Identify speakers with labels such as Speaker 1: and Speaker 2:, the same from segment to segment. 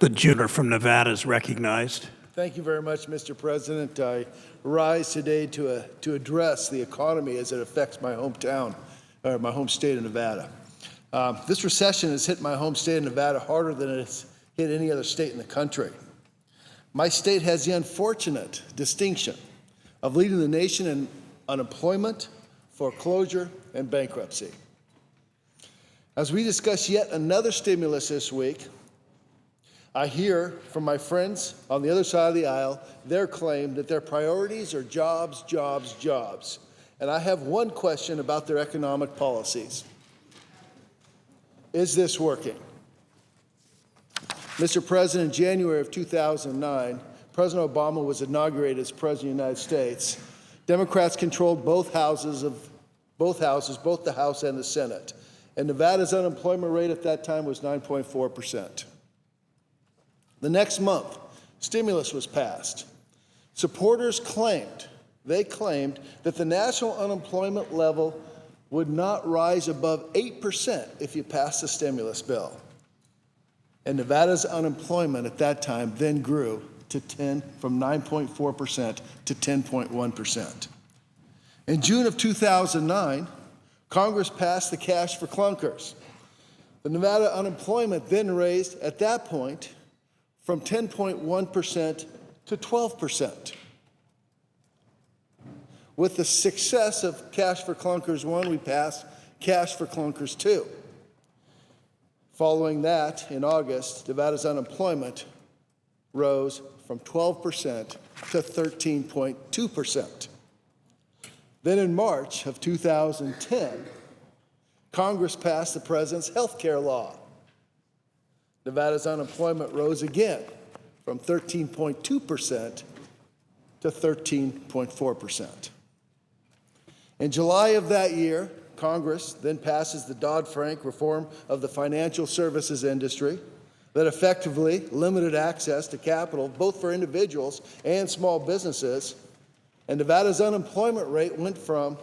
Speaker 1: The junior from Nevada is recognized.
Speaker 2: Thank you very much, Mr. President. I rise today to address the economy as it affects my hometown, or my home state of Nevada. This recession has hit my home state of Nevada harder than it's hit any other state in the country. My state has the unfortunate distinction of leading the nation in unemployment, foreclosure, and bankruptcy. As we discuss yet another stimulus this week, I hear from my friends on the other side of the aisle their claim that their priorities are jobs, jobs, jobs. And I have one question about their economic policies. Is this working? Mr. President, in January of 2009, President Obama was inaugurated as President of the United States. Democrats controlled both houses, both the House and the Senate. And Nevada's unemployment rate at that time was 9.4%. The next month, stimulus was passed. Supporters claimed that the national unemployment level would not rise above 8% if you passed the stimulus bill. And Nevada's unemployment at that time then grew from 9.4% to 10.1%. In June of 2009, Congress passed the Cash for Clunkers. The Nevada unemployment then raised at that point from 10.1% to 12%. With the success of Cash for Clunkers 1, we passed Cash for Clunkers 2. Following that, in August, Nevada's unemployment rose from 12% to 13.2%. Then in March of 2010, Congress passed the President's health care law. Nevada's unemployment rose again from 13.2% to 13.4%. In July of that year, Congress then passes the Dodd-Frank reform of the financial services industry that effectively limited access to capital both for individuals and small businesses. And Nevada's unemployment rate went from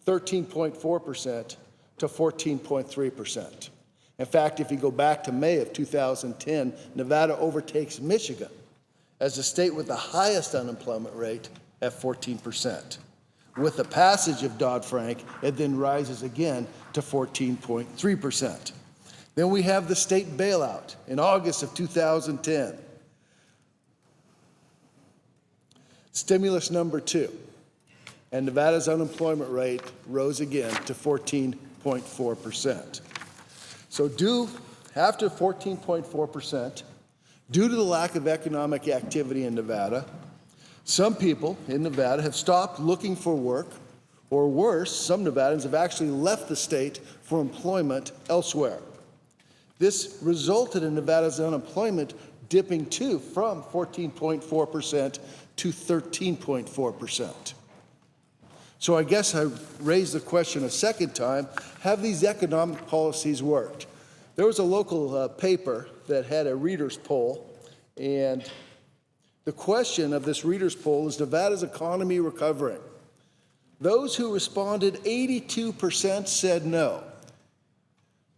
Speaker 2: 13.4% to 14.3%. In fact, if you go back to May of 2010, Nevada overtakes Michigan as the state with the highest unemployment rate at 14%. With the passage of Dodd-Frank, it then rises again to 14.3%. Then we have the state bailout in August of 2010. Stimulus number 2, and Nevada's unemployment rate rose again to 14.4%. So after 14.4%, due to the lack of economic activity in Nevada, some people in Nevada have stopped looking for work, or worse, some Nevadans have actually left the state for employment elsewhere. This resulted in Nevada's unemployment dipping from 14.4% to 13.4%. So I guess I raise the question a second time, have these economic policies worked? There was a local paper that had a reader's poll, and the question of this reader's poll is Nevada's economy recovering? Those who responded, 82% said no.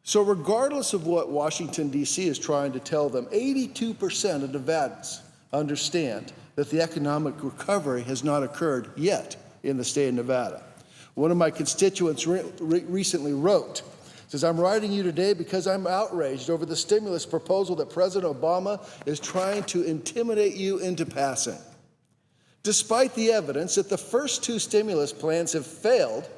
Speaker 2: So regardless of what Washington, D.C. is trying to tell them, 82% of Nevadans understand that the economic recovery has not occurred yet in the state of Nevada. One of my constituents recently wrote, says, "I'm writing you today because I'm outraged over the stimulus proposal that President Obama is trying to intimidate you into passing. Despite the evidence that the first 2 stimulus plans have failed,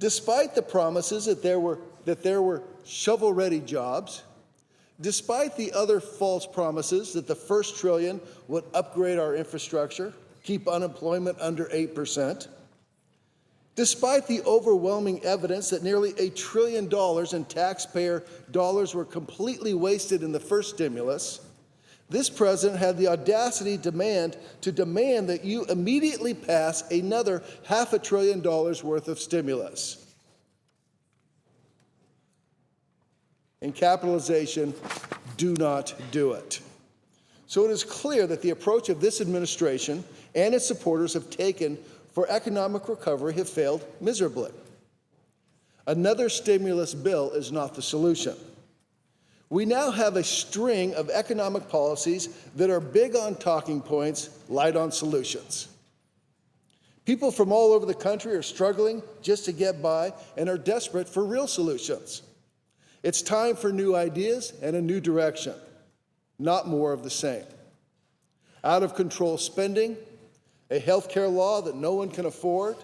Speaker 2: despite the promises that there were shovel-ready jobs, despite the other false promises that the first trillion would upgrade our infrastructure, keep unemployment under 8%, despite the overwhelming evidence that nearly $1 trillion in taxpayer dollars were completely wasted in the first stimulus, this president had the audacity to demand that you immediately pass another $500 billion worth of stimulus." In capitalization, do not do it. So it is clear that the approach of this administration and its supporters have taken for economic recovery have failed miserably. Another stimulus bill is not the solution. We now have a string of economic policies that are big on talking points, light on solutions. People from all over the country are struggling just to get by and are desperate for real solutions. It's time for new ideas and a new direction, not more of the same. Out of control spending, a health care law that no one can afford,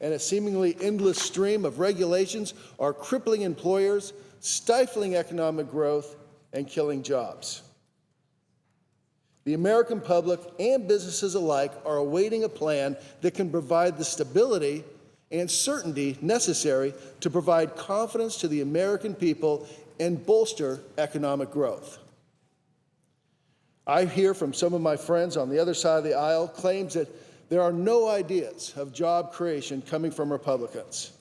Speaker 2: and a seemingly endless stream of regulations are crippling employers, stifling economic growth, and killing jobs. The American public and businesses alike are awaiting a plan that can provide the stability and certainty necessary to provide confidence to the American people and bolster economic growth. I hear from some of my friends on the other side of the aisle claims that there are no ideas of job creation coming from Republicans.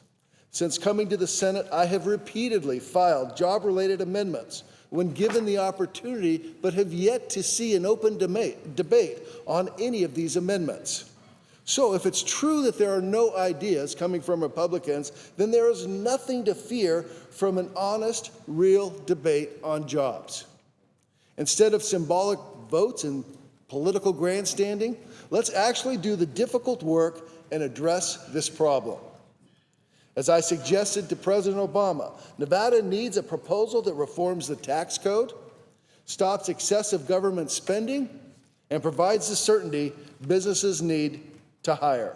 Speaker 2: Since coming to the Senate, I have repeatedly filed job-related amendments when given the opportunity, but have yet to see an open debate on any of these amendments. So if it's true that there are no ideas coming from Republicans, then there is nothing to fear from an honest, real debate on jobs. Instead of symbolic votes and political grandstanding, let's actually do the difficult work and address this problem. As I suggested to President Obama, Nevada needs a proposal that reforms the tax code, stops excessive government spending, and provides the certainty businesses need to hire.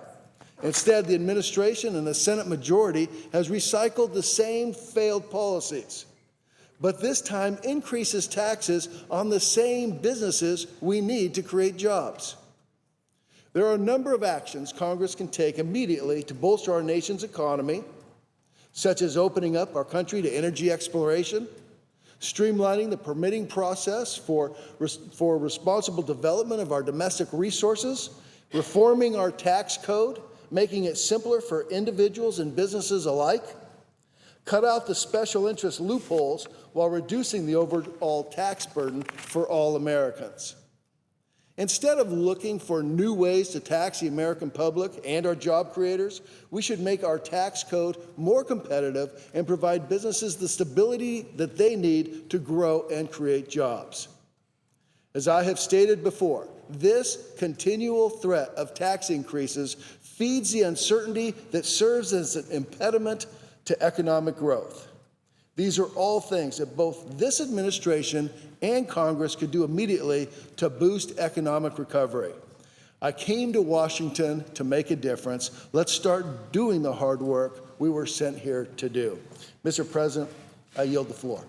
Speaker 2: Instead, the administration and the Senate majority has recycled the same failed policies, but this time increases taxes on the same businesses we need to create jobs. There are a number of actions Congress can take immediately to bolster our nation's economy, such as opening up our country to energy exploration, streamlining the permitting process for responsible development of our domestic resources, reforming our tax code, making it simpler for individuals and businesses alike, cut out the special interest loopholes while reducing the overall tax burden for all Americans. Instead of looking for new ways to tax the American public and our job creators, we should make our tax code more competitive and provide businesses the stability that they need to grow and create jobs. As I have stated before, this continual threat of tax increases feeds the uncertainty that serves as an impediment to economic growth. These are all things that both this administration and Congress could do immediately to boost economic recovery. I came to Washington to make a difference. Let's start doing the hard work we were sent here to do. Mr. President, I yield the floor.